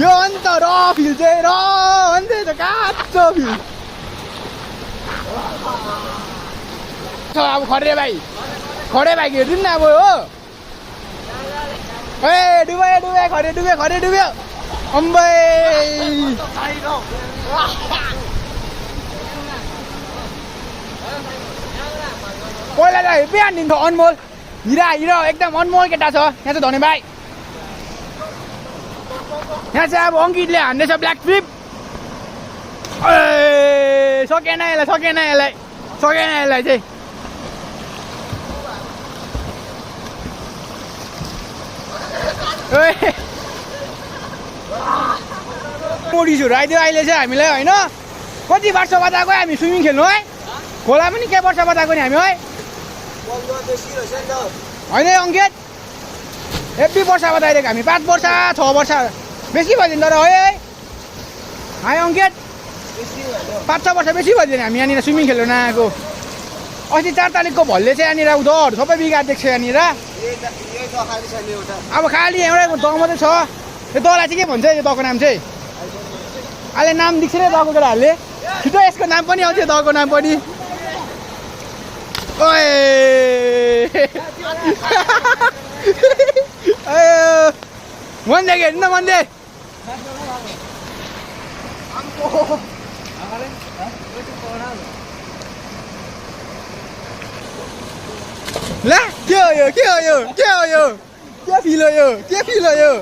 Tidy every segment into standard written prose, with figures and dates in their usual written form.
यो अन्त र फिल चाहिँ र अन्त काँचो फिल अब खरे भाइ हेर्नु न अब हो ए डुब्यो खरे डुब्यो अम्बै पहिला त बिहान दिन्छ अनमोल हिरा एकदम अनमोल केटा छ यहाँ चाहिँ धने भाइ यहाँ चाहिँ अब अङ्कितले हान्दैछ ब्ल्याक फ्लिप सकेन यसलाई चाहिँ मोडिसहरू आइदियो अहिले चाहिँ हामीलाई होइन कति वर्ष बाद आएको हामी स्विमिङ खेल्नु है खोला पनि के वर्ष बाद आएको नि हामी है होइन अङ्कित हेब्बी वर्ष बाद आइरहेको हामी 5 वर्ष 6 वर्ष बेसी भइदियो तर है अङ्कित 5-6 वर्ष बेसी भइदियो हामी यहाँनिर स्विमिङ खेल्नु नआएको अस्ति 4 तारिकको भलले चाहिँ यहाँनिर उधर सबै बिगारिदिएको छ यहाँनिर अब खालि एउटै दह मात्रै छ यो दहलाई चाहिँ के भन्छ यो दहको नाम चाहिँ अहिले नाम दिन्छ रे दहको केटाहरूले छिटो यसको नाम पनि आउँथ्यो दहको नाम पनि ओए भन्दै हेर्नु न भन्दै ला के हो यो के फिल हो यो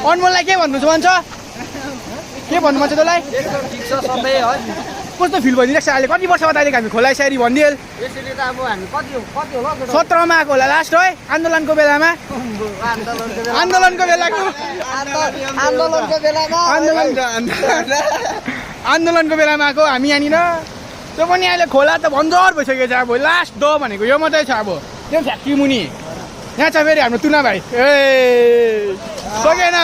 अनमोललाई के भन्नु भन्छ के भन्नु मन छ तँलाई कस्तो फिल भइदिरहेको छ अहिले कति वर्ष बाद आइदिएको हामी खोला स्याहारी भनिदिएल 17 मा आएको होला लास्ट है आन्दोलनको बेलामा आएको हामी यहाँनिर त्यो पनि अहिले खोला त भन्जर भइसकेको छ अब लास्ट द भनेको यो मात्रै छ अब त्यो फ्याक्ट्री मुनि यहाँ छ फेरि हाम्रो तुना भाइ ए सकेन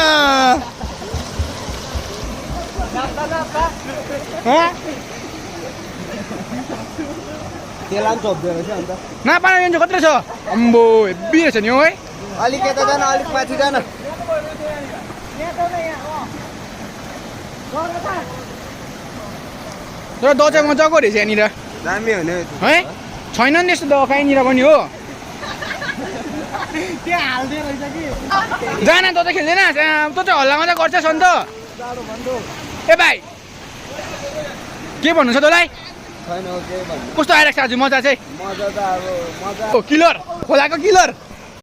नापाना यो कत्रो छ अम्बो हेब्बी रहेछ नि हो है अलिक यता जान अलिक माथि जान तर द चाहिँ मजाको रहेछ यहाँनिर दामी हो नि है छैन नि त्यस्तो द कहीँनिर पनि हो जान त खेल्दैन त चाहिँ हल्ला मात्रै गर्छ सन्त ए भाइ के भन्नु छ तँलाई कस्तो आइरहेको छ आज मजा चाहिँ मजा त अब मजा किलर खोलाको किलर